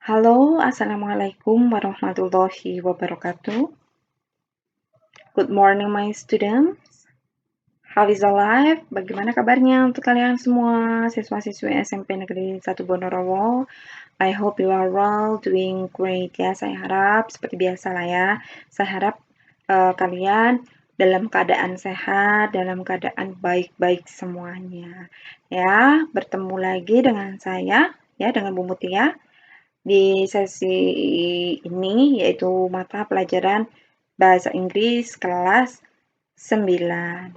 Halo, Assalamualaikum warahmatullahi wabarakatuh. Good morning, my students. How is the life? Bagaimana kabarnya untuk kalian semua, siswa-siswi SMP Negeri 1 Bonorowo? I hope you are well, doing great ya. Saya harap seperti biasa lah ya. Saya harap kalian dalam keadaan sehat, dalam keadaan baik-baik semuanya. Ya, bertemu lagi dengan saya ya, dengan Bu Mutia di sesi ini, yaitu mata pelajaran Bahasa Inggris kelas 9.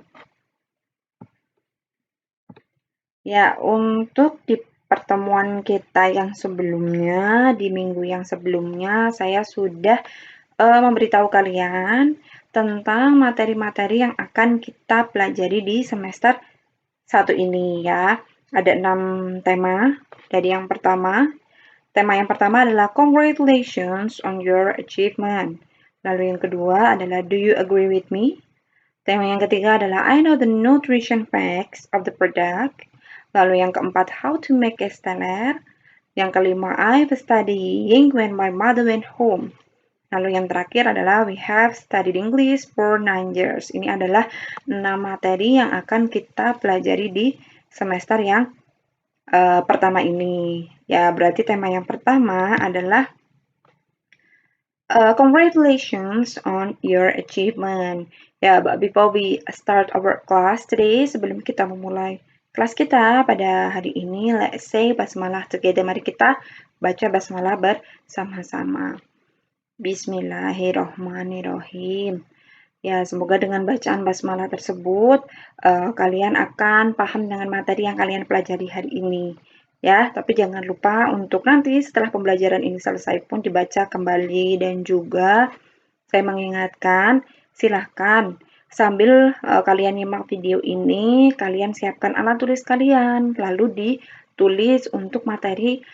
Ya, untuk di pertemuan kita yang sebelumnya, di minggu yang sebelumnya, saya sudah memberitahu kalian tentang materi-materi yang akan kita pelajari di semester 1 ini ya. Ada 6 tema. Jadi tema yang pertama adalah congratulations on your achievement. Lalu yang kedua adalah do you agree with me? Tema yang ketiga adalah I know the nutrition facts of the product. Lalu yang keempat how to make a stellar. Yang kelima I've studying when my mother went home. Lalu yang terakhir adalah we have studied English for 9 years. Ini adalah 6 materi yang akan kita pelajari di semester yang pertama ini. Ya, berarti tema yang pertama adalah congratulations on your achievement. Ya, but before we start our class today, sebelum kita memulai kelas kita pada hari ini, let's say basmalah together. Mari kita baca basmalah bersama-sama. Bismillahirrohmanirrohim. Ya, semoga dengan bacaan basmalah tersebut, kalian akan paham dengan materi yang kalian pelajari hari ini. Ya, tapi jangan lupa untuk nanti setelah pembelajaran ini selesai pun dibaca kembali, dan juga saya mengingatkan, silahkan sambil kalian nyimak video ini, kalian siapkan alat tulis kalian, lalu ditulis untuk materi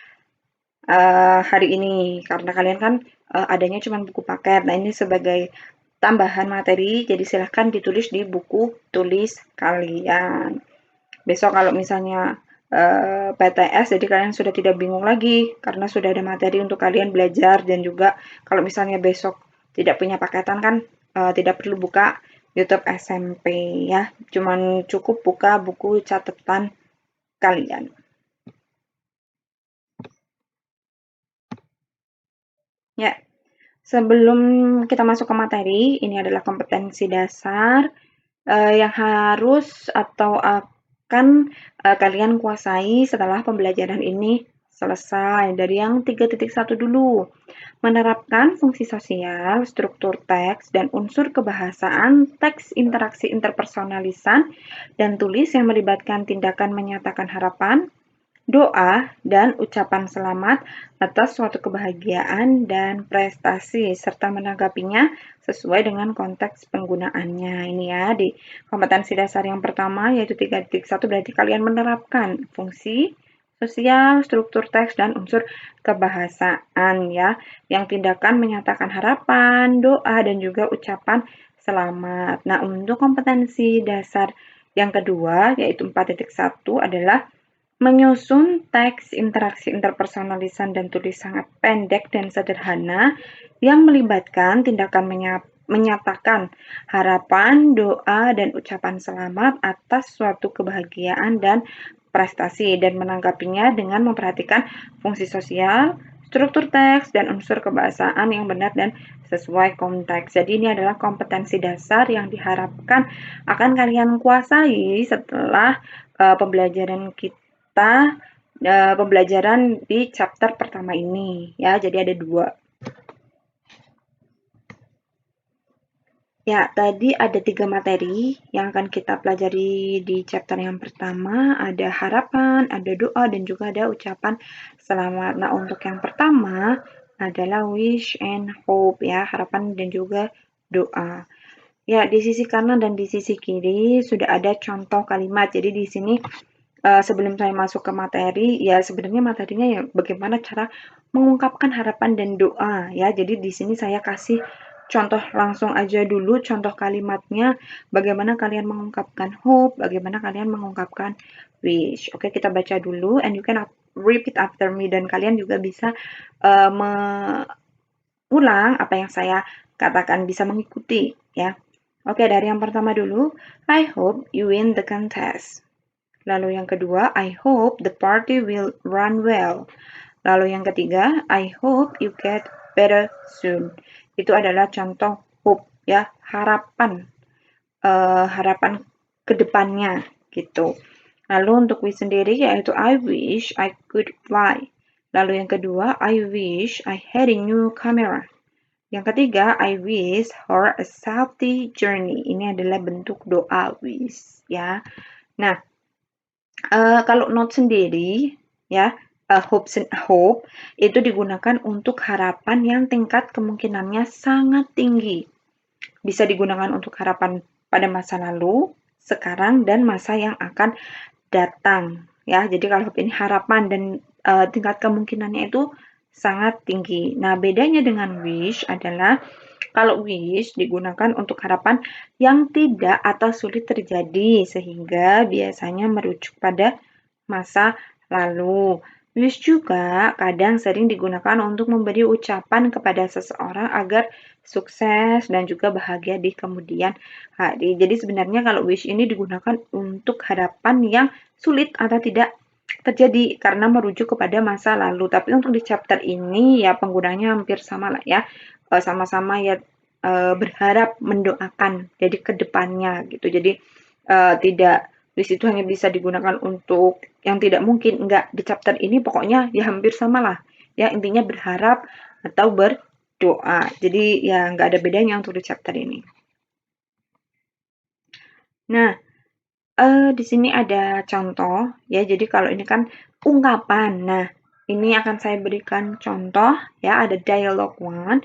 hari ini, karena kalian kan adanya cuma buku paket. Nah, ini sebagai tambahan materi, jadi silahkan ditulis di buku tulis kalian. Besok kalau misalnya PTS, jadi kalian sudah tidak bingung lagi karena sudah ada materi untuk kalian belajar. Dan juga kalau misalnya besok tidak punya paketan kan tidak perlu buka YouTube SMP ya, cuman cukup buka buku catatan kalian. Ya, sebelum kita masuk ke materi, ini adalah kompetensi dasar yang harus atau akan kalian kuasai setelah pembelajaran ini selesai. Dari yang 3.1 dulu. Menerapkan fungsi sosial, struktur teks, dan unsur kebahasaan, teks interaksi interpersonalisan, dan tulis yang melibatkan tindakan menyatakan harapan, doa, dan ucapan selamat atas suatu kebahagiaan dan prestasi, serta menanggapinya sesuai dengan konteks penggunaannya. Ini ya, di kompetensi dasar yang pertama, yaitu 3.1, berarti kalian menerapkan fungsi sosial, struktur teks, dan unsur kebahasaan ya, yang tindakan menyatakan harapan, doa, dan juga ucapan selamat. Nah, untuk kompetensi dasar yang kedua, yaitu 4.1, adalah menyusun teks interaksi interpersonalisan dan tulis sangat pendek dan sederhana yang melibatkan tindakan menyatakan harapan, doa, dan ucapan selamat atas suatu kebahagiaan dan prestasi, dan menanggapinya dengan memperhatikan fungsi sosial, struktur teks, dan unsur kebahasaan yang benar dan sesuai konteks. Jadi ini adalah kompetensi dasar yang diharapkan akan kalian kuasai setelah pembelajaran kita pembelajaran di chapter pertama ini ya. Jadi ada 2. Ya, tadi ada 3 materi yang akan kita pelajari di chapter yang pertama. Ada harapan, ada doa, dan juga ada ucapan selamat. Nah, untuk yang pertama adalah wish and hope ya, harapan dan juga doa. Ya, di sisi kanan dan di sisi kiri sudah ada contoh kalimat. Jadi di sini sebelum saya masuk ke materi, ya sebenarnya materinya ya bagaimana cara mengungkapkan harapan dan doa ya. Jadi di sini saya kasih contoh langsung aja dulu, contoh kalimatnya, bagaimana kalian mengungkapkan hope, bagaimana kalian mengungkapkan wish. Oke, kita baca dulu, and you can repeat after me, dan kalian juga bisa mengulang apa yang saya katakan, bisa mengikuti ya. Oke, dari yang pertama dulu. I hope you win the contest. Lalu yang kedua, I hope the party will run well. Lalu yang ketiga, I hope you get better soon. Itu adalah contoh hope ya, harapan, harapan kedepannya gitu. Lalu untuk wish sendiri yaitu I wish I could fly. Lalu yang kedua, I wish I had a new camera. Yang ketiga, I wish her a safety journey. Ini adalah bentuk doa wish ya. Nah, kalau note sendiri ya, hope itu digunakan untuk harapan yang tingkat kemungkinannya sangat tinggi. Bisa digunakan untuk harapan pada masa lalu, sekarang, dan masa yang akan datang ya. Jadi kalau hope ini harapan dan tingkat kemungkinannya itu sangat tinggi. Nah, bedanya dengan wish adalah kalau wish digunakan untuk harapan yang tidak atau sulit terjadi, sehingga biasanya merujuk pada masa lalu. Wish juga kadang sering digunakan untuk memberi ucapan kepada seseorang agar sukses dan juga bahagia di kemudian hari. Jadi sebenarnya kalau wish ini digunakan untuk harapan yang sulit atau tidak terjadi karena merujuk kepada masa lalu. Tapi untuk di chapter ini ya penggunanya hampir sama lah ya. Sama-sama ya berharap, mendoakan jadi ke depannya gitu. Jadi tidak wish itu hanya bisa digunakan untuk yang tidak mungkin, enggak. Di chapter ini pokoknya ya hampir sama lah. Ya intinya berharap atau berdoa. Jadi ya nggak ada bedanya untuk di chapter ini. Nah, di sini ada contoh ya. Jadi kalau ini kan ungkapan. Nah, ini akan saya berikan contoh ya. Ada dialogue one.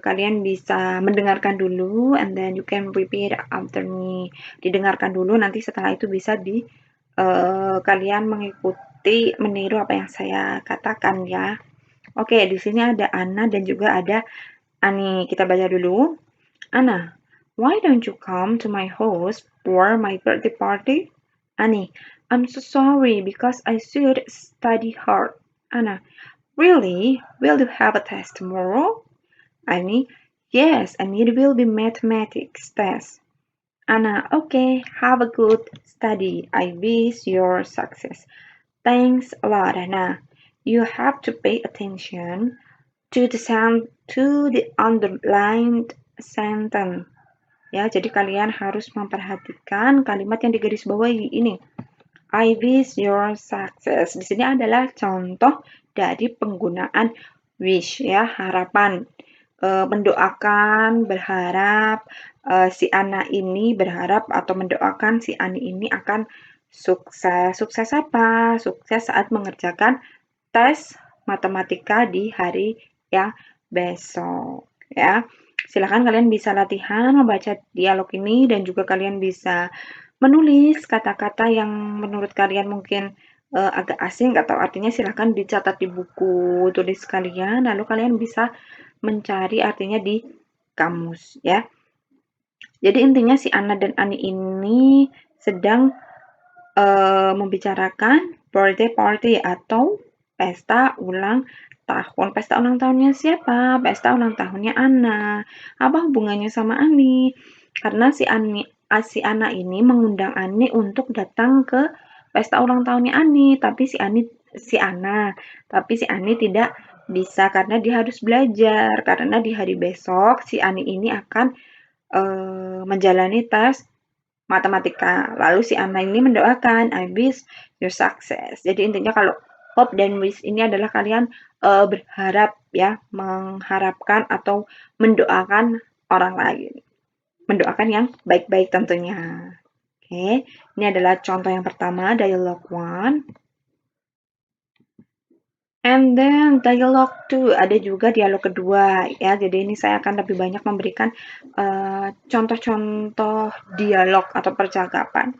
Kalian bisa mendengarkan dulu and then you can repeat after me. Didengarkan dulu, nanti setelah itu bisa kalian mengikuti, meniru apa yang saya katakan ya. Oke, di sini ada Anna dan juga ada Ani. Kita baca dulu. Anna, why don't you come to my house for my birthday party? Annie, I'm so sorry because I should study hard. Anna, really? Will you have a test tomorrow? Annie, yes, and it will be mathematics test. Anna, okay, have a good study. I wish your success. Thanks a lot, Anna. You have to pay attention to the underlined sentence. Ya, jadi kalian harus memperhatikan kalimat yang digarisbawahi ini. I wish your success. Di sini adalah contoh dari penggunaan wish ya, harapan. Mendoakan, berharap si Ana ini berharap atau mendoakan si Ani ini akan sukses. Sukses apa? Sukses saat mengerjakan tes matematika di hari yang besok ya. Silahkan kalian bisa latihan membaca dialog ini dan juga kalian bisa menulis kata-kata yang menurut kalian mungkin agak asing atau artinya silahkan dicatat di buku tulis kalian, lalu kalian bisa mencari artinya di kamus ya. Jadi intinya si Anna dan Ani ini sedang membicarakan birthday party atau pesta ulang tahun. Pesta ulang tahunnya siapa? Pesta ulang tahunnya Anna. Apa hubungannya sama Ani? Karena si Anna ini mengundang Ani untuk datang ke pesta ulang tahunnya Ani, tapi si Ani tidak bisa karena dia harus belajar. Karena di hari besok si Ani ini akan menjalani tes matematika. Lalu si Anna ini mendoakan, I wish your success. Jadi intinya kalau hope dan wish ini adalah kalian berharap ya, mengharapkan atau mendoakan orang lain. Mendoakan yang baik-baik tentunya. Oke, ini adalah contoh yang pertama, dialogue one. And then dialogue 2, ada juga dialog kedua ya. Jadi ini saya akan lebih banyak memberikan contoh-contoh dialog atau percakapan.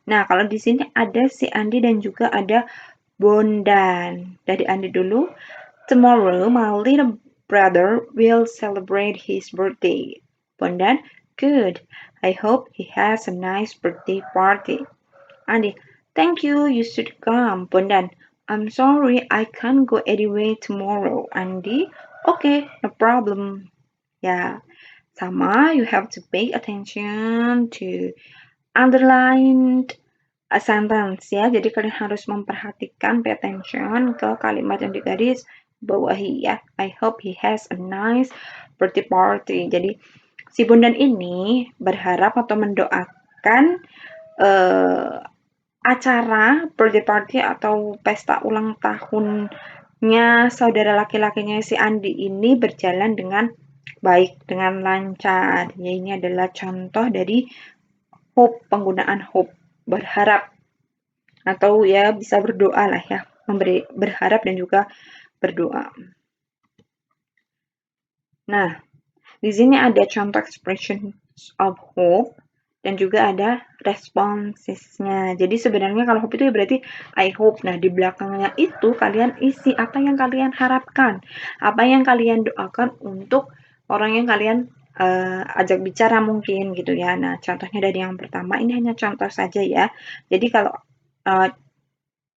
Nah, kalau di sini ada si Andi dan juga ada Bondan. Dari Andi dulu. Tomorrow my little brother will celebrate his birthday. Bondan, good. I hope he has a nice birthday party. Andi, thank you. You should come. Bondan, I'm sorry, I can't go anywhere tomorrow, Andy. Okay, no problem. Ya, sama you have to pay attention to underlined a sentence ya. Jadi kalian harus memperhatikan, pay attention ke kalimat yang digaris bawahi ya. I hope he has a nice birthday party. Jadi si Bondan ini berharap atau mendoakan eh, acara birthday party atau pesta ulang tahunnya saudara laki-lakinya si Andi ini berjalan dengan baik, dengan lancar. Ya, ini adalah contoh dari hope, penggunaan hope, berharap atau ya bisa berdoa lah ya, berharap dan juga berdoa. Nah, di sini ada contoh expression of hope dan juga ada responsesnya. Jadi sebenarnya kalau hope itu berarti I hope. Nah, di belakangnya itu kalian isi apa yang kalian harapkan, apa yang kalian doakan untuk orang yang kalian ajak bicara mungkin gitu ya. Nah, contohnya dari yang pertama ini hanya contoh saja ya. Jadi uh,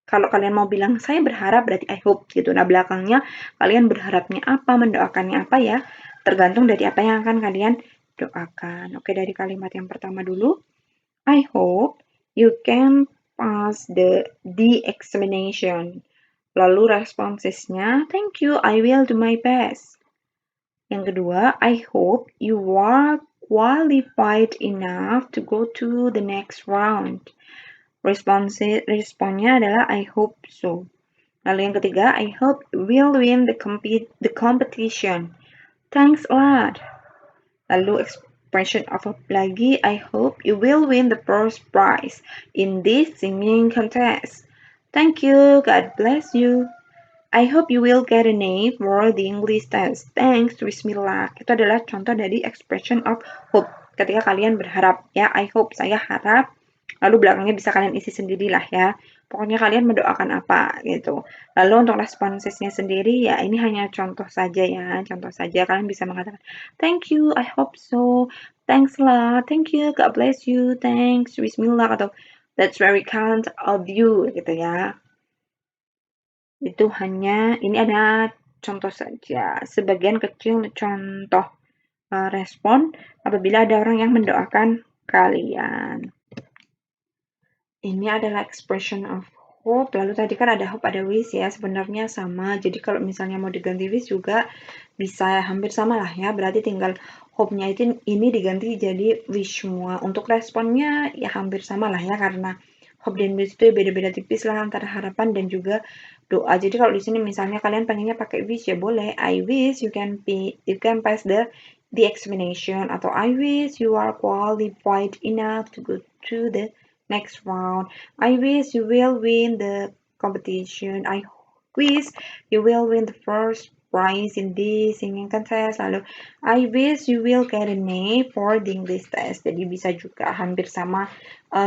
kalau kalian mau bilang saya berharap berarti I hope gitu. Nah, belakangnya kalian berharapnya apa, mendoakannya apa ya, tergantung dari apa yang akan kalian doakan. Oke, dari kalimat yang pertama dulu. I hope you can pass the examination. Lalu responsesnya, thank you, I will do my best. Yang kedua, I hope you are qualified enough to go to the next round. Responnya adalah I hope so. Lalu yang ketiga, I hope we'll win the competition. Thanks a lot. Lalu expression of hope lagi, I hope you will win the first prize in this singing contest. Thank you, God bless you. I hope you will get an A for the English test. Thanks, wish me luck. Itu adalah contoh dari expression of hope. Ketika kalian berharap, ya, I hope, saya harap. Lalu belakangnya bisa kalian isi sendirilah ya. Pokoknya kalian mendoakan apa gitu. Lalu untuk responsesnya sendiri ya ini hanya contoh saja ya. Contoh saja kalian bisa mengatakan thank you, I hope so. Thanks lah, thank you, God bless you, thanks, wish me luck atau that's very kind of you gitu ya. Itu hanya ini ada contoh saja. Sebagian kecil contoh respon apabila ada orang yang mendoakan kalian. Ini adalah expression of hope. Lalu tadi kan ada hope, ada wish ya. Sebenarnya sama. Jadi kalau misalnya mau diganti wish juga bisa hampir sama lah ya. Berarti tinggal hope-nya itu ini diganti jadi wish semua. Untuk responnya ya hampir sama lah ya karena hope dan wish itu beda-beda tipis lah antara harapan dan juga doa. Jadi kalau di sini misalnya kalian pengennya pakai wish ya boleh. I wish you can pass the examination atau I wish you are qualified enough to go to the next round. I wish you will win the competition. I wish you will win the first prize in this singing contest. Lalu, I wish you will get an A for the English test. Jadi bisa juga hampir sama.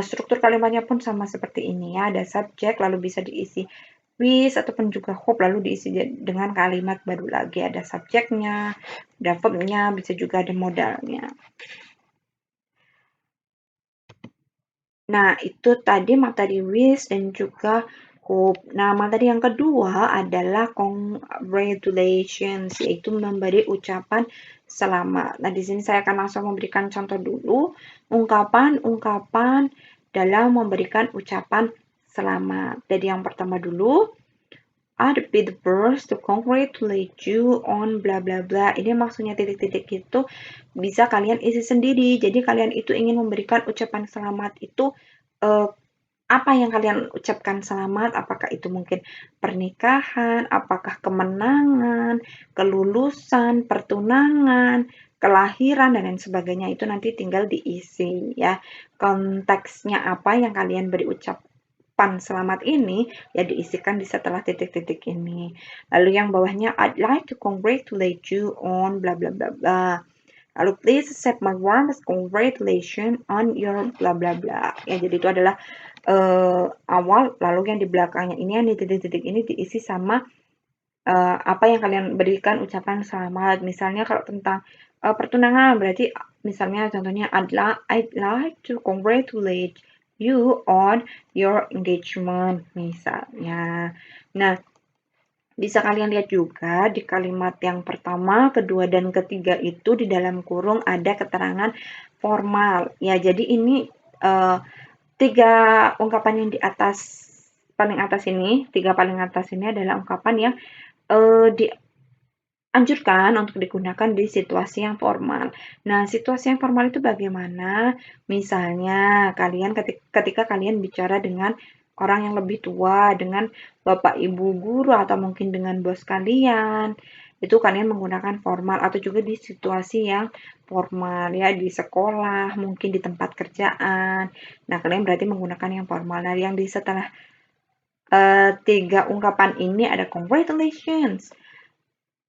Struktur kalimatnya pun sama seperti ini ya. Ada subjek lalu bisa diisi wish ataupun juga hope lalu diisi dengan kalimat baru lagi. Ada subjeknya, ada verbnya, bisa juga ada modalnya. Nah, itu tadi materi wish dan juga hope. Nah, materi yang kedua adalah congratulations, yaitu memberi ucapan selamat. Nah, di sini saya akan langsung memberikan contoh dulu. Ungkapan-ungkapan dalam memberikan ucapan selamat. Jadi yang pertama dulu, I'd be the first to congratulate you on bla bla bla. Ini maksudnya titik-titik itu bisa kalian isi sendiri. Jadi kalian itu ingin memberikan ucapan selamat itu apa yang kalian ucapkan selamat? Apakah itu mungkin pernikahan, apakah kemenangan, kelulusan, pertunangan, kelahiran dan lain sebagainya itu nanti tinggal diisi ya. Konteksnya apa yang kalian beri ucapan selamat ini ya diisikan di setelah titik-titik ini. Lalu yang bawahnya I'd like to congratulate you on bla bla bla bla. Lalu please accept my warmest congratulations on your bla bla bla. Ya jadi itu adalah awal lalu yang di belakangnya ini yang di titik-titik ini diisi sama apa yang kalian berikan ucapan selamat. Misalnya kalau tentang pertunangan berarti misalnya contohnya I'd like to congratulate you on your engagement misalnya. Nah, bisa kalian lihat juga di kalimat yang pertama, kedua, dan ketiga itu di dalam kurung ada keterangan formal. Ya, jadi ini tiga ungkapan yang di atas, paling atas ini, tiga paling atas ini adalah ungkapan yang dianjurkan untuk digunakan di situasi yang formal. Nah, situasi yang formal itu bagaimana? Misalnya, kalian ketika kalian bicara dengan orang yang lebih tua, dengan bapak ibu guru, atau mungkin dengan bos kalian, itu kalian menggunakan formal, atau juga di situasi yang formal, ya, di sekolah, mungkin di tempat kerjaan. Nah, kalian berarti menggunakan yang formal. Nah, yang di setelah tiga ungkapan ini ada congratulations.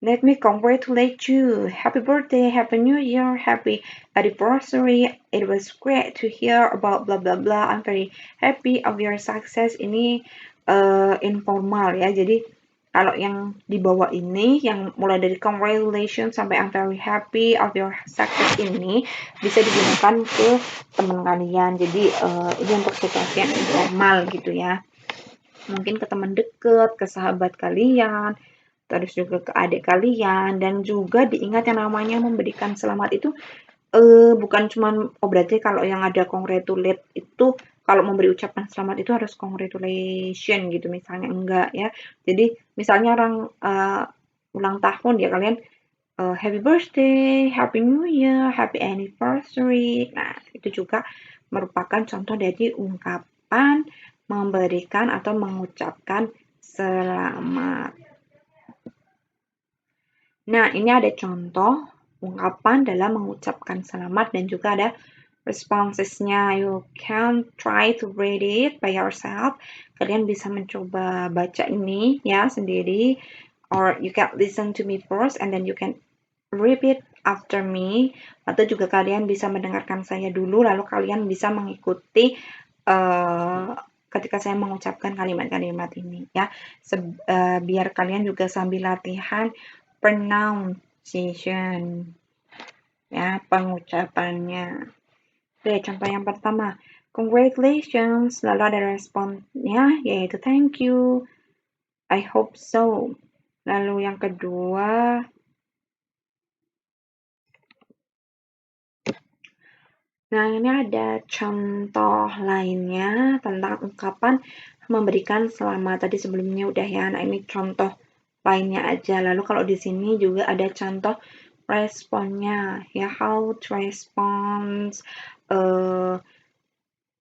Let me congratulate you. Happy birthday, happy new year, happy anniversary. It was great to hear about blah blah blah. I'm very happy of your success. Ini informal ya. Jadi kalau yang di bawah ini, yang mulai dari congratulations sampai I'm very happy of your success ini bisa digunakan ke teman kalian. Jadi ini untuk situasi yang informal gitu ya. Mungkin ke teman dekat, ke sahabat kalian, terus juga ke adik kalian, dan juga diingat yang namanya memberikan selamat itu bukan cuma, oh berarti kalau yang ada congratulate itu, kalau memberi ucapan selamat itu harus congratulation gitu misalnya, enggak ya. Jadi misalnya orang ulang tahun ya, kalian happy birthday, happy new year, happy anniversary. Nah, itu juga merupakan contoh dari ungkapan memberikan atau mengucapkan selamat. Nah, ini ada contoh ungkapan dalam mengucapkan selamat dan juga ada responsesnya. You can try to read it by yourself. Kalian bisa mencoba baca ini ya sendiri, or you can listen to me first and then you can repeat after me. Atau juga kalian bisa mendengarkan saya dulu lalu kalian bisa mengikuti ketika saya mengucapkan kalimat-kalimat ini ya. Biar kalian juga sambil latihan pronunciation ya, pengucapannya. Oke, contoh yang pertama, congratulations, lalu ada responnya yaitu thank you, I hope so. Lalu yang kedua, nah ini ada contoh lainnya tentang ungkapan memberikan selamat. Tadi sebelumnya udah ya, nah ini contoh lainnya aja. Lalu kalau di sini juga ada contoh responnya ya, how to respond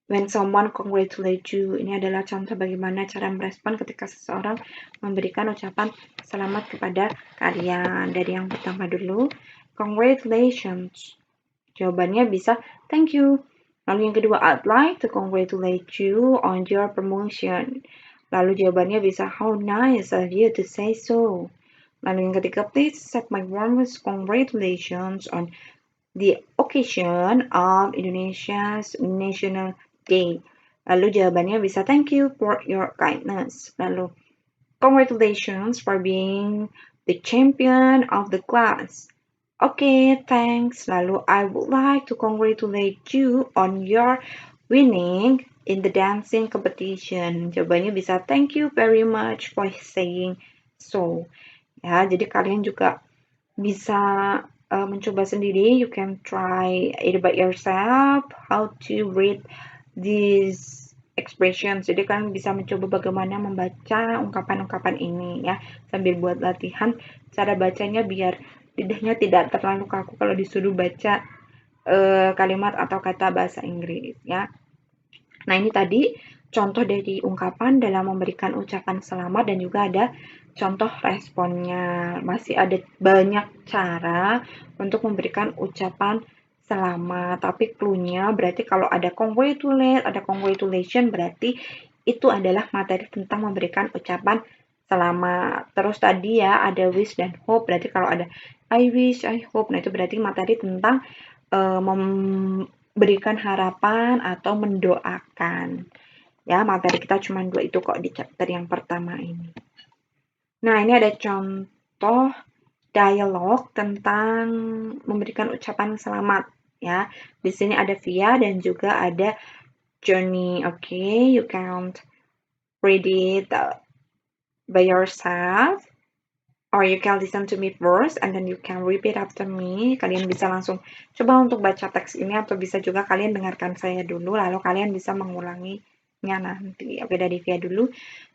when someone congratulate you. Ini adalah contoh bagaimana cara merespon ketika seseorang memberikan ucapan selamat kepada kalian. Dari yang pertama dulu, congratulations. Jawabannya bisa thank you. Lalu yang kedua, I'd like to congratulate you on your promotion. Lalu jawabannya bisa how nice of you to say so. Lalu yang ketiga, please accept my warmest congratulations on the occasion of Indonesia's National Day. Lalu jawabannya bisa thank you for your kindness. Lalu congratulations for being the champion of the class. Okay, thanks. Lalu I would like to congratulate you on your winning in the dancing competition. Jawabannya bisa thank you very much for saying so. Ya, jadi kalian juga bisa mencoba sendiri. You can try it by yourself how to read these expressions. Jadi kalian bisa mencoba bagaimana membaca ungkapan-ungkapan ini ya, sambil buat latihan cara bacanya biar lidahnya tidak terlalu kaku kalau disuruh baca kalimat atau kata bahasa Inggris ya. Nah, ini tadi contoh dari ungkapan dalam memberikan ucapan selamat dan juga ada contoh responnya. Masih ada banyak cara untuk memberikan ucapan selamat, tapi clue-nya berarti kalau ada congratulate, ada congratulation, berarti itu adalah materi tentang memberikan ucapan selamat. Terus tadi ya ada wish dan hope, berarti kalau ada I wish, I hope, nah itu berarti materi tentang memberikan harapan atau mendoakan. Ya, materi kita cuma 2 itu kok di chapter yang pertama ini. Nah, ini ada contoh dialog tentang memberikan ucapan selamat ya. Di sini ada Via dan juga ada journey. Okay, you can read it by yourself, or you can listen to me first and then you can repeat after me. Kalian bisa langsung coba untuk baca teks ini, atau bisa juga kalian dengarkan saya dulu lalu kalian bisa mengulanginya nanti. Oke, dari Via dulu.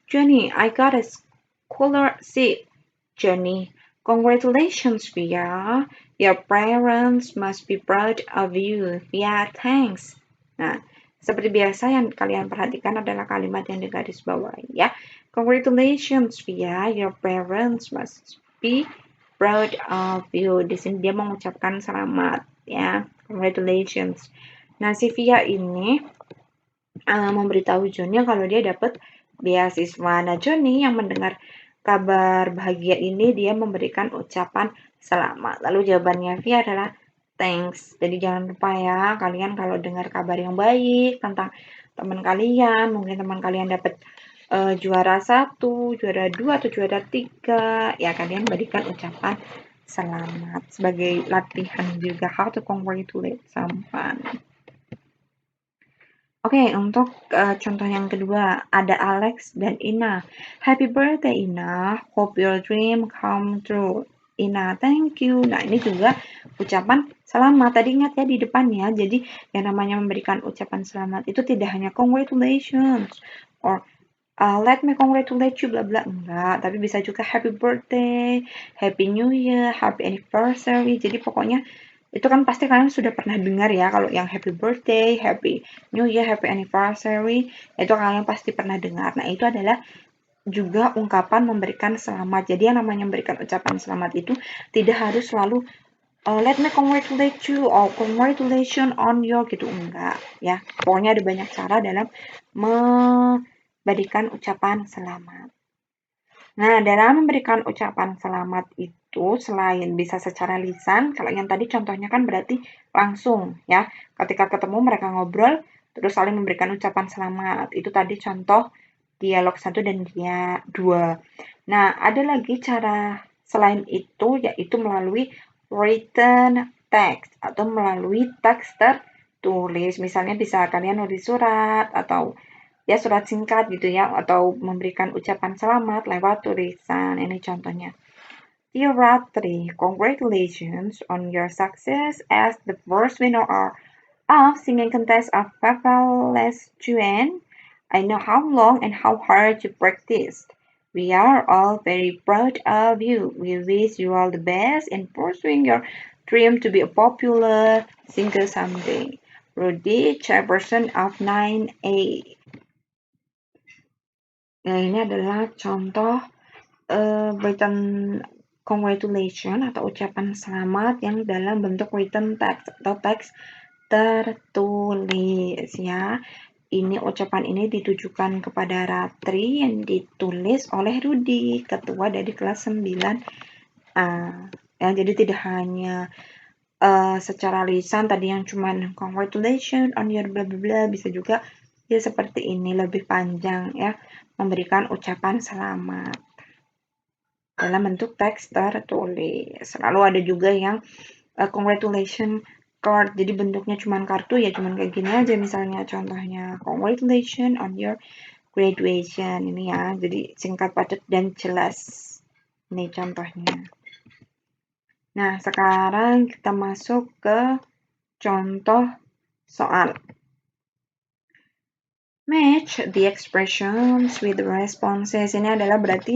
Jenny, I got a scholarship. Jenny, congratulations, Via. Your parents must be proud of you. Via, thanks. Nah, seperti biasa yang kalian perhatikan adalah kalimat yang digaris bawahi ya. Congratulations, Via. Your parents must be proud of you. Di sini dia mengucapkan selamat ya. Congratulations. Nah, si Via ini memberitahu Johnny kalau dia dapat beasiswa. Nah, Johnny yang mendengar kabar bahagia ini, dia memberikan ucapan selamat. Lalu jawabannya Via adalah thanks. Jadi jangan lupa ya, kalian kalau dengar kabar yang baik tentang teman kalian, mungkin teman kalian dapat juara 1, juara 2, atau juara 3, ya kalian berikan ucapan selamat sebagai latihan juga how to congratulate someone. Oke, untuk contoh yang kedua, ada Alex dan Ina. Happy birthday, Ina. Hope your dream come true. Ina, thank you. Nah, ini juga ucapan selamat. Tadi ingat ya di depannya. Jadi, yang namanya memberikan ucapan selamat itu tidak hanya congratulations or let me congratulate you, bla bla. Enggak, tapi bisa juga happy birthday, happy new year, happy anniversary. Jadi, pokoknya itu kan pasti kalian sudah pernah dengar ya, kalau yang happy birthday, happy new year, happy anniversary, itu kalian pasti pernah dengar. Nah, itu adalah juga ungkapan memberikan selamat. Jadi yang namanya memberikan ucapan selamat itu tidak harus selalu let me congratulate you or congratulations on your gitu, enggak ya. Pokoknya ada banyak cara dalam memberikan ucapan selamat. Nah, dalam memberikan ucapan selamat itu selain bisa secara lisan, kalau yang tadi contohnya kan berarti langsung ya. Ketika ketemu mereka ngobrol, terus saling memberikan ucapan selamat. Itu tadi contoh dialog 1 dan dia 2. Nah, ada lagi cara selain itu, yaitu melalui written text atau melalui teks tertulis. Misalnya bisa kalian nulis surat atau ya surat singkat gitu ya, atau memberikan ucapan selamat lewat tulisan. Ini contohnya. Dear Ratri, congratulations on your success as the first winner of singing contest of Papales Juen. I know how long and how hard you practiced. We are all very proud of you. We wish you all the best in pursuing your dream to be a popular singer someday. Rudy, chairperson of 9A. Nah, ini adalah contoh written congratulation atau ucapan selamat yang dalam bentuk written text atau teks tertulis ya. Ini ucapan ini ditujukan kepada Ratri yang ditulis oleh Rudy, ketua dari kelas 9A. Ya, jadi tidak hanya secara lisan tadi yang cuman congratulations on your bla bla bla, bisa juga ya seperti ini lebih panjang ya, memberikan ucapan selamat dalam bentuk teks tertulis. Lalu ada juga yang congratulation card, jadi bentuknya cuman kartu ya, cuman kayak gini aja. Misalnya contohnya congratulations on your graduation, ini ya, jadi singkat padat dan jelas. Ini contohnya. Nah, sekarang kita masuk ke contoh soal. Match the expressions with the responses. Ini adalah berarti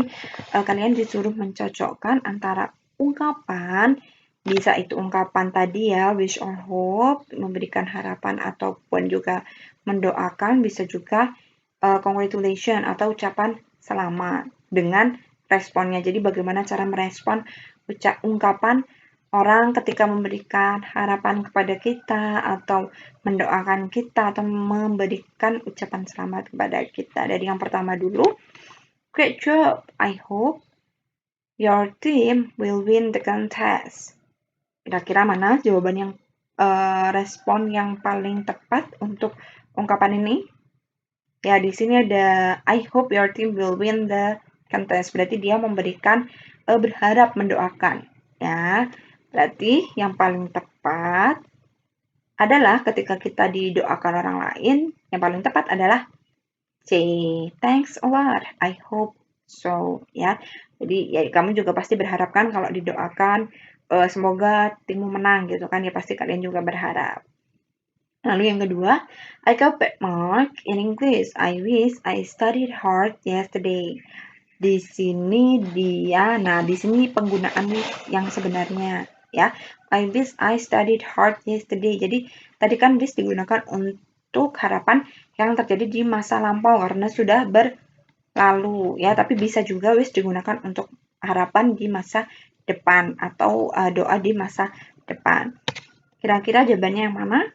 kalian disuruh mencocokkan antara ungkapan, bisa itu ungkapan tadi ya, wish or hope, memberikan harapan ataupun juga mendoakan, bisa juga congratulation atau ucapan selamat dengan responnya. Jadi bagaimana cara merespon ungkapan orang ketika memberikan harapan kepada kita atau mendoakan kita atau memberikan ucapan selamat kepada kita. Dari yang pertama dulu, great job, I hope your team will win the contest. Kira-kira mana jawaban yang respon yang paling tepat untuk ungkapan ini? Ya, di sini ada I hope your team will win the contest. Berarti dia memberikan berharap, mendoakan. Ya, berarti yang paling tepat adalah ketika kita didoakan orang lain, yang paling tepat adalah say thanks a lot, I hope so, ya. Jadi ya kamu juga pasti berharap kan kalau didoakan semoga timmu menang gitu kan ya, pasti kalian juga berharap. Lalu yang kedua, I got bad mark in English. I wish I studied hard yesterday. Di sini di sini penggunaan wish yang sebenarnya ya. I wish I studied hard yesterday. Jadi tadi kan wish digunakan untuk harapan yang terjadi di masa lampau karena sudah berlalu ya. Tapi bisa juga wish digunakan untuk harapan di masa depan atau doa di masa depan. Kira-kira jawabannya yang mana?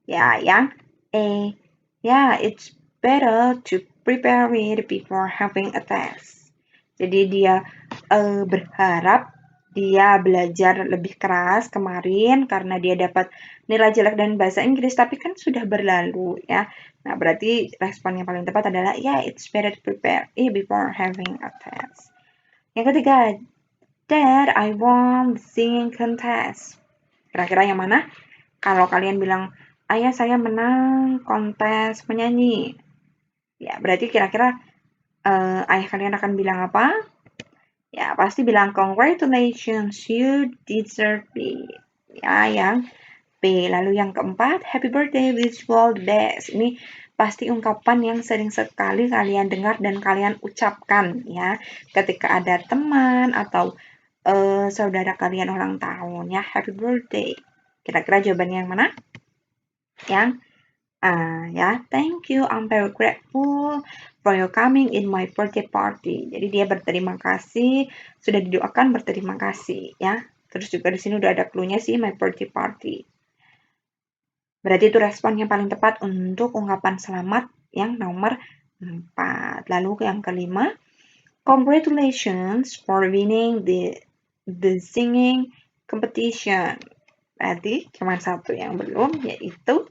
Ya, yang A. Yeah, it's better to prepare it before having a test. Jadi dia berharap dia belajar lebih keras kemarin karena dia dapat nilai jelek dan bahasa Inggris, tapi kan sudah berlalu ya. Nah, berarti respon yang paling tepat adalah yeah, it's better to prepare it before having a test. Yang ketiga, Dad, I won the singing contest. Kira-kira yang mana? Kalau kalian bilang, ayah saya menang kontes menyanyi. Ya, berarti kira-kira ayah kalian akan bilang apa? Ya, pasti bilang congratulations, you deserve it. Ya, yang B. Lalu yang keempat, happy birthday, wish you all the best. Ini pasti ungkapan yang sering sekali kalian dengar dan kalian ucapkan ya. Ketika ada teman atau saudara kalian ulang tahun ya, happy birthday. Kira-kira jawabannya yang mana? Yang ya, thank you, I'm very grateful for your coming in my birthday party. Jadi dia berterima kasih, sudah didoakan berterima kasih ya. Terus juga di sini udah ada clue-nya sih, my birthday party. Berarti itu respon yang paling tepat untuk ungkapan selamat yang nomor 4. Lalu yang kelima, congratulations for winning the singing competition. Berarti cuma satu yang belum, yaitu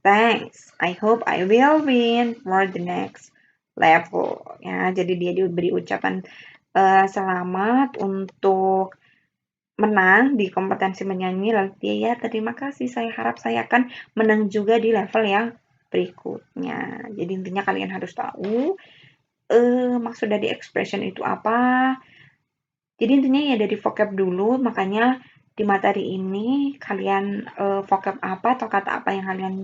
thanks. I hope I will win for the next level. Ya, jadi dia diberi ucapan selamat untuk menang di kompetensi menyanyi. Lalu dia ya terima kasih. Saya harap saya akan menang juga di level yang berikutnya. Jadi intinya kalian harus tahu maksud dari expression itu apa. Jadi intinya ya dari vocab dulu. Makanya di materi ini kalian vocab apa atau kata apa yang kalian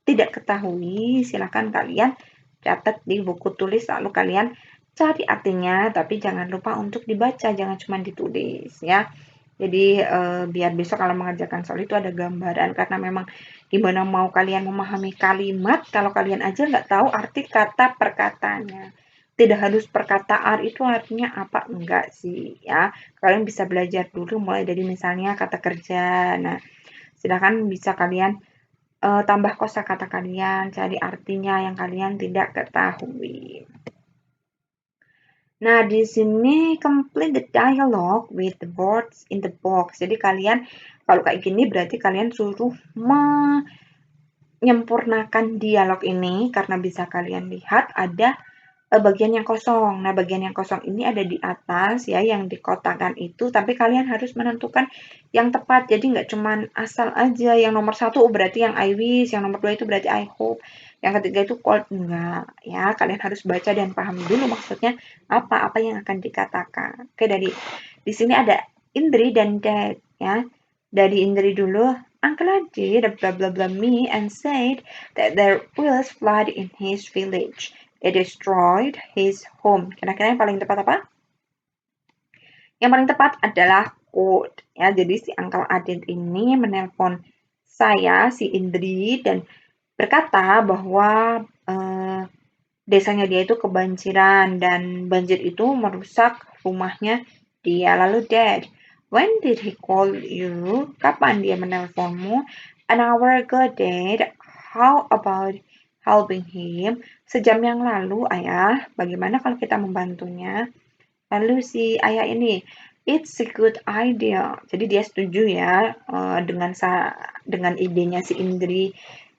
tidak ketahui, silakan kalian catat di buku tulis lalu kalian cari artinya, tapi jangan lupa untuk dibaca, jangan cuma ditulis ya. Jadi biar besok kalau mengerjakan soal itu ada gambaran, karena memang gimana mau kalian memahami kalimat kalau kalian aja nggak tahu arti kata perkataannya. Tidak harus perkataan itu artinya apa enggak sih ya. Kalian bisa belajar dulu mulai dari misalnya kata kerja. Nah, silakan bisa kalian tambah kosakata kalian, cari artinya yang kalian tidak ketahui. Nah, di sini complete the dialogue with the words in the box. Jadi kalian kalau kayak gini berarti kalian suruh menyempurnakan dialog ini karena bisa kalian lihat ada bagian yang kosong. Nah, bagian yang kosong ini ada di atas ya, yang dikotakan itu, tapi kalian harus menentukan yang tepat. Jadi nggak cuman asal aja yang nomor 1 berarti yang I wish, yang nomor 2 itu berarti I hope, yang ketiga itu could, enggak ya. Kalian harus baca dan pahami dulu maksudnya apa yang akan dikatakan. Oke, di sini ada Indri dan Dad ya. Dari Indri dulu, Uncle Adi blah blah blah me and said that there was flood in his village. It destroyed his home. Kira-kira yang paling tepat apa? Yang paling tepat adalah could. Ya, jadi si Uncle Adit ini menelpon saya, si Indri, dan berkata bahwa desanya dia itu kebanjiran dan banjir itu merusak rumahnya dia. Lalu Dad, when did he call you? Kapan dia menelponmu? An hour ago, Dad. How about helping him? Sejam yang lalu, Ayah. Bagaimana kalau kita membantunya? Lalu si ayah ini, it's a good idea. Jadi dia setuju ya dengan idenya si Indri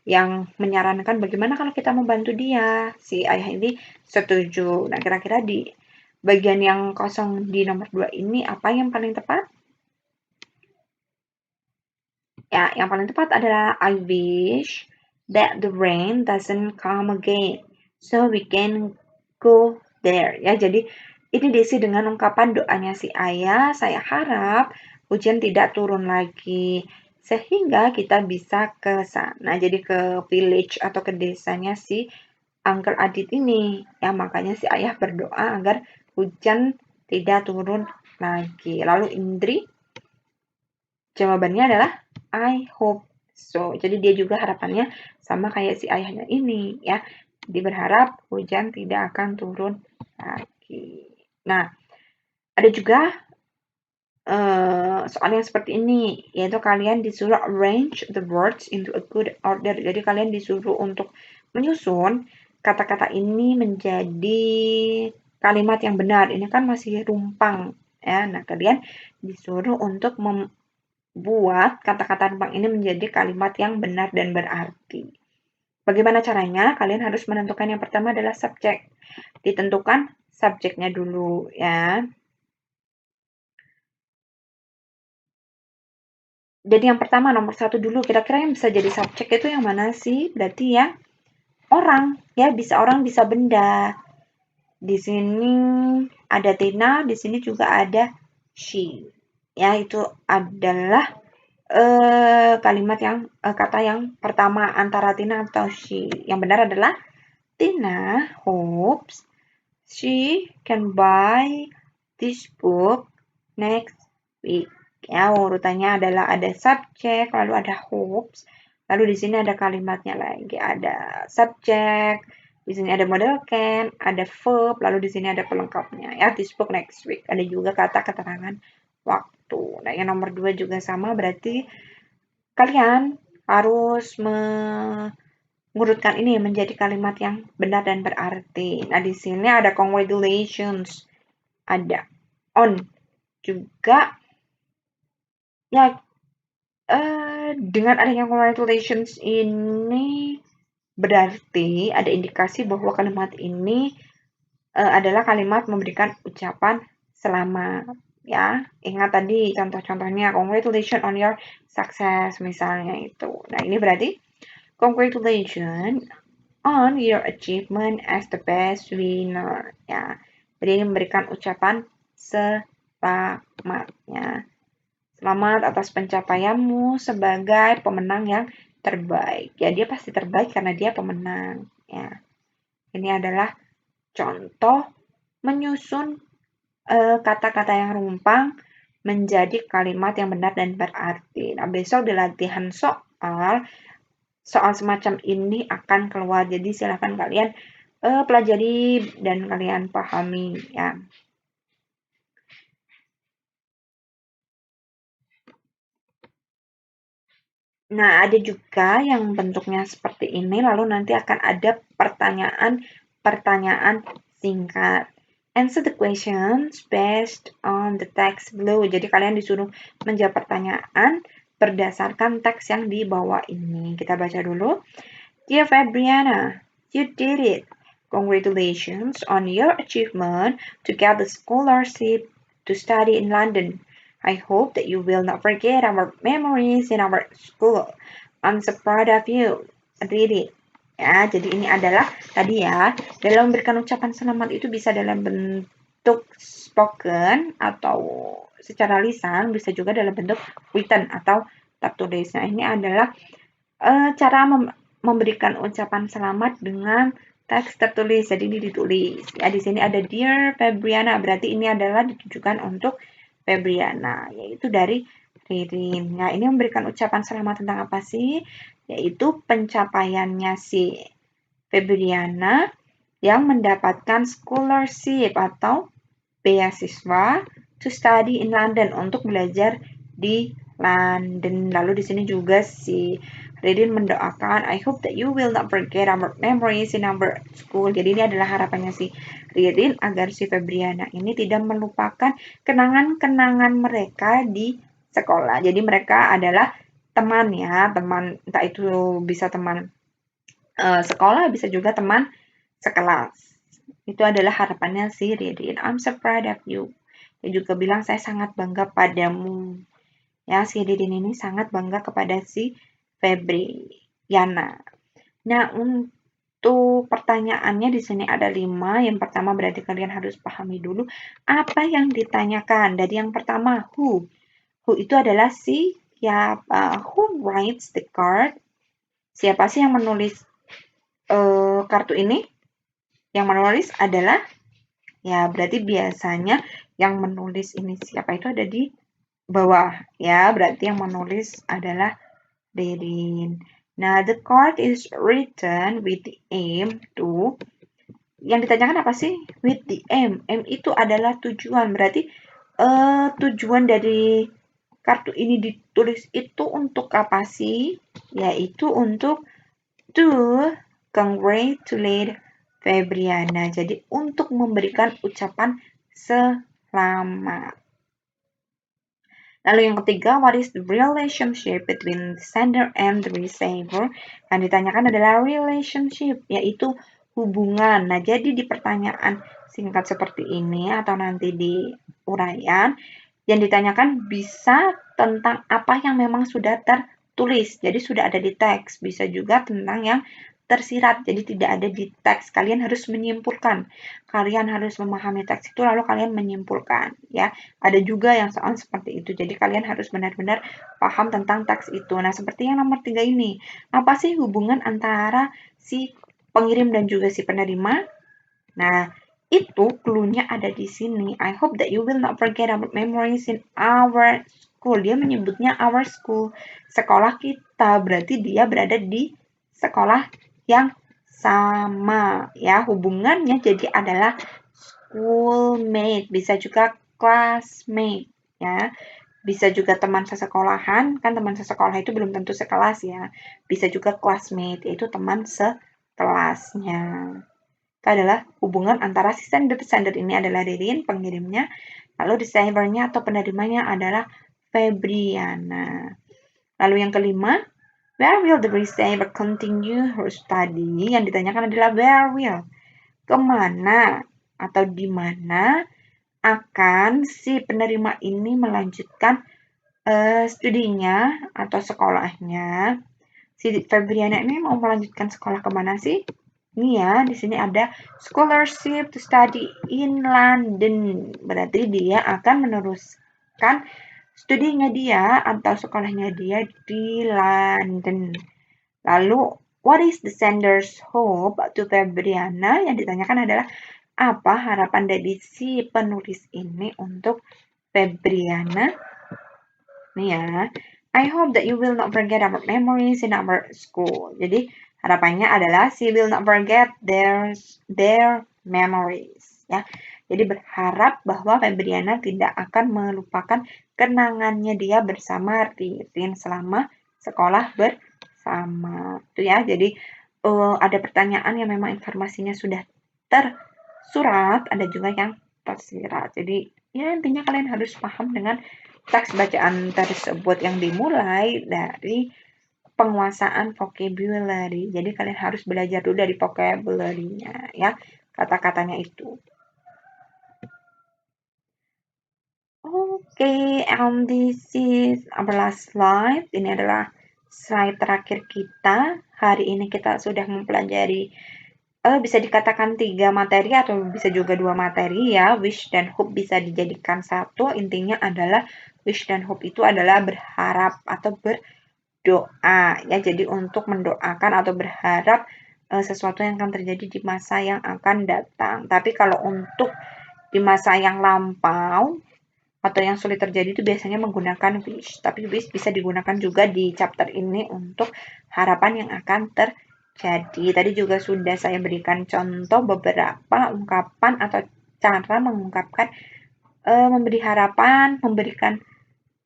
yang menyarankan bagaimana kalau kita membantu dia. Si ayah ini setuju. Nah, kira-kira di bagian yang kosong di nomor 2 ini apa yang paling tepat? Ya, yang paling tepat adalah I wish that the rain doesn't come again, so we can go there. Ya, jadi ini diisi dengan ungkapan doanya si ayah, saya harap hujan tidak turun lagi, sehingga kita bisa ke sana. Jadi ke village atau ke desanya si Uncle Adit ini. Ya, makanya si ayah berdoa agar hujan tidak turun lagi. Lalu Indri, jawabannya adalah I hope so. Jadi dia juga harapannya sama kayak si ayahnya ini ya. Dia berharap hujan tidak akan turun lagi. Nah, ada juga soal yang seperti ini, yaitu kalian disuruh arrange the words into a good order. Jadi kalian disuruh untuk menyusun kata-kata ini menjadi kalimat yang benar. Ini kan masih rumpang ya. Nah, kalian disuruh untuk buat kata-kata rumpang ini menjadi kalimat yang benar dan berarti. Bagaimana caranya? Kalian harus menentukan yang pertama adalah subjek. Ditentukan subjeknya dulu ya. Jadi yang pertama nomor 1 dulu, kira-kira yang bisa jadi subjek itu yang mana sih? Berarti ya orang ya, bisa orang bisa benda. Di sini ada Tina, di sini juga ada she. Ya, itu adalah kalimat yang kata yang pertama antara Tina atau she. Yang benar adalah Tina hopes she can buy this book next week. Ya, urutannya adalah ada subjek, lalu ada hopes, lalu di sini ada kalimatnya lagi, ada subjek, di sini ada model can, ada verb, lalu di sini ada pelengkapnya. Ya, this book next week. Ada juga kata keterangan waktu. Nah, yang nomor 2 juga sama, berarti kalian harus mengurutkan ini menjadi kalimat yang benar dan berarti. Nah, di sini ada congratulations, ada on juga. Ya, dengan adanya congratulations ini berarti ada indikasi bahwa kalimat ini adalah kalimat memberikan ucapan selamat. Ya, ingat tadi contoh-contohnya congratulations on your success misalnya itu. Nah, ini berarti congratulations on your achievement as the best winner. Ya, jadi ini memberikan ucapan selamatnya. Selamat atas pencapaianmu sebagai pemenang yang terbaik. Ya, dia pasti terbaik karena dia pemenang. Ya, ini adalah contoh menyusun kata-kata yang rumpang menjadi kalimat yang benar dan berarti. Nah, besok di latihan soal semacam ini akan keluar. Jadi silakan kalian pelajari dan kalian pahami ya. Nah, ada juga yang bentuknya seperti ini, lalu nanti akan ada pertanyaan singkat. Answer the questions based on the text below. Jadi kalian disuruh menjawab pertanyaan berdasarkan teks yang di bawah ini. Kita baca dulu. Dear Fabriana, you did it. Congratulations on your achievement to get the scholarship to study in London. I hope that you will not forget our memories in our school. I'm so proud of you. Read it. Ya, jadi ini adalah tadi ya, dalam memberikan ucapan selamat itu bisa dalam bentuk spoken atau secara lisan, bisa juga dalam bentuk written atau tertulis. Nah, ini adalah cara memberikan ucapan selamat dengan teks tertulis. Jadi ini ditulis. Ya, di sini ada Dear Febriana, berarti ini adalah ditujukan untuk Febriana, yaitu dari Ririn. Nah, ini memberikan ucapan selamat tentang apa sih? Yaitu pencapaiannya si Febriana yang mendapatkan scholarship atau beasiswa to study in London, untuk belajar di London. Lalu di sini juga si Ririn mendoakan, I hope that you will not forget our memories in our school. Jadi ini adalah harapannya si Ririn agar si Febriana ini tidak melupakan kenangan-kenangan mereka di sekolah. Jadi mereka adalah teman ya, teman entah itu bisa teman sekolah, bisa juga teman sekelas. Itu adalah harapannya si Ririn. I'm so proud of you. Dia juga bilang saya sangat bangga padamu. Ya, si Didin ini sangat bangga kepada si Febriana. Nah, untuk pertanyaannya di sini ada 5. Yang pertama berarti kalian harus pahami dulu apa yang ditanyakan. Dari yang pertama, who. Who itu adalah siapa. Who writes the card? Siapa sih yang menulis kartu ini? Yang menulis adalah, ya berarti biasanya yang menulis ini siapa itu ada di bawah. Ya, berarti yang menulis adalah Didin. Nah, the card is written with the aim to. Yang ditanyakan apa sih? With the aim. Aim itu adalah tujuan. Berarti tujuan dari kartu ini ditulis itu untuk apa sih? Yaitu untuk to congratulate Febriana. Jadi untuk memberikan ucapan selamat. Lalu yang ketiga, what is the relationship between the sender and the receiver? Yang ditanyakan adalah relationship, yaitu hubungan. Nah, jadi di pertanyaan singkat seperti ini atau nanti di uraian, yang ditanyakan bisa tentang apa yang memang sudah tertulis. Jadi sudah ada di teks. Bisa juga tentang yang tersirat, jadi tidak ada di teks. Kalian harus menyimpulkan. Kalian harus memahami teks itu lalu kalian menyimpulkan, ya. Ada juga yang soal seperti itu. Jadi kalian harus benar-benar paham tentang teks itu. Nah, seperti yang nomor 3 ini. Apa sih hubungan antara si pengirim dan juga si penerima? Nah, itu clue-nya ada di sini. I hope that you will not forget about memories in our school. Dia menyebutnya our school. Sekolah kita. Berarti dia berada di sekolah yang sama, ya. Hubungannya jadi adalah schoolmate, bisa juga classmate, ya. Bisa juga teman sesekolahan, kan teman sesekolah itu belum tentu sekelas, ya. Bisa juga classmate, yaitu teman sekelasnya. Itu adalah hubungan antara si sender ini adalah Ririn, pengirimnya, lalu receiver-nya atau penerimanya adalah Febriana. Lalu yang kelima, where will the receiver continue her study? Yang ditanyakan adalah where will. Kemana atau di mana akan si penerima ini melanjutkan studinya atau sekolahnya. Si Febriana ini mau melanjutkan sekolah kemana sih? Ini ya, di sini ada scholarship to study in London. Berarti dia akan meneruskan studinya dia atau sekolahnya dia di London. Lalu, what is the sender's hope to Febriana? Yang ditanyakan adalah apa harapan dari si penulis ini untuk Febriana? Nih ya, I hope that you will not forget our memories in our school. Jadi harapannya adalah she will not forget their memories, ya. Jadi berharap bahwa Febriana tidak akan melupakan kenangannya dia bersama Ririn selama sekolah bersama. Itu ya. Jadi ada pertanyaan yang memang informasinya sudah tersurat, ada juga yang tersirat. Jadi ya intinya kalian harus paham dengan teks bacaan tersebut yang dimulai dari penguasaan vocabulary. Jadi kalian harus belajar dulu dari vocabulary-nya, ya, kata-katanya itu. Oke, this is our last slide. Ini adalah slide terakhir kita. Hari ini kita sudah mempelajari bisa dikatakan 3 materi atau bisa juga 2 materi, ya. Wish dan hope bisa dijadikan satu. Intinya adalah wish dan hope itu adalah berharap atau berdoa, ya. Jadi untuk mendoakan atau berharap sesuatu yang akan terjadi di masa yang akan datang. Tapi kalau untuk di masa yang lampau atau yang sulit terjadi itu biasanya menggunakan wish. Tapi wish bisa digunakan juga di chapter ini untuk harapan yang akan terjadi. Tadi juga sudah saya berikan contoh beberapa ungkapan atau cara mengungkapkan memberi harapan, memberikan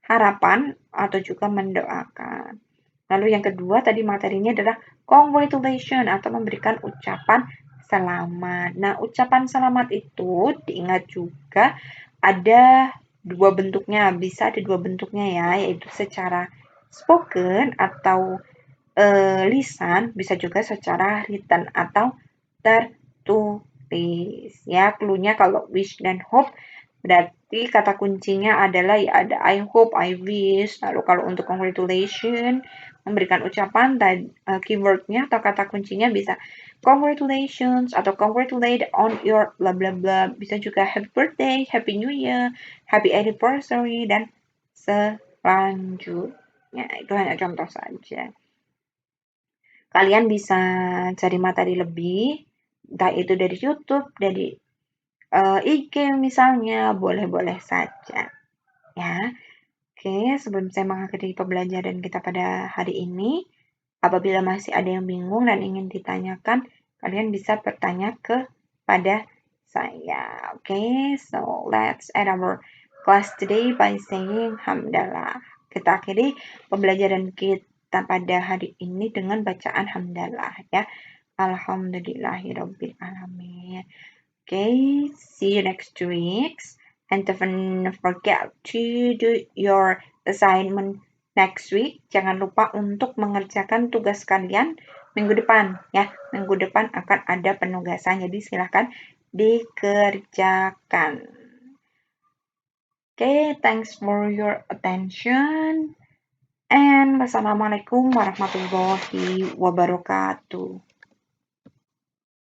harapan, atau juga mendoakan. Lalu yang kedua tadi materinya adalah congratulations atau memberikan ucapan selamat. Nah, ucapan selamat itu diingat juga ada dua bentuknya, bisa ada dua bentuknya ya, yaitu secara spoken atau lisan, bisa juga secara written atau tertulis. Ya, clue-nya kalau wish dan hope berarti Jadi kata kuncinya adalah ya ada I hope, I wish. Lalu kalau untuk congratulation, memberikan ucapan, keywordnya atau kata kuncinya bisa congratulations atau congratulate on your bla bla bla. Bisa juga happy birthday, happy new year, happy anniversary, dan selanjutnya. Itu hanya contoh saja. Kalian bisa cari materi lebih, entah itu dari YouTube, dari IG misalnya, boleh-boleh saja. Ya, oke, sebelum saya mengakhiri pembelajaran kita pada hari ini, apabila masih ada yang bingung dan ingin ditanyakan, kalian bisa bertanya kepada saya. Oke, so let's end our class today by saying hamdalah. Kita akhiri pembelajaran kita pada hari ini dengan bacaan hamdalah ya. Alhamdulillahirabbil alamin. Okay, see you next week. And don't forget to do your assignment next week. Jangan lupa untuk mengerjakan tugas kalian minggu depan ya. Minggu depan akan ada penugasan, jadi silahkan dikerjakan. Okay, thanks for your attention. And wassalamualaikum warahmatullahi wabarakatuh.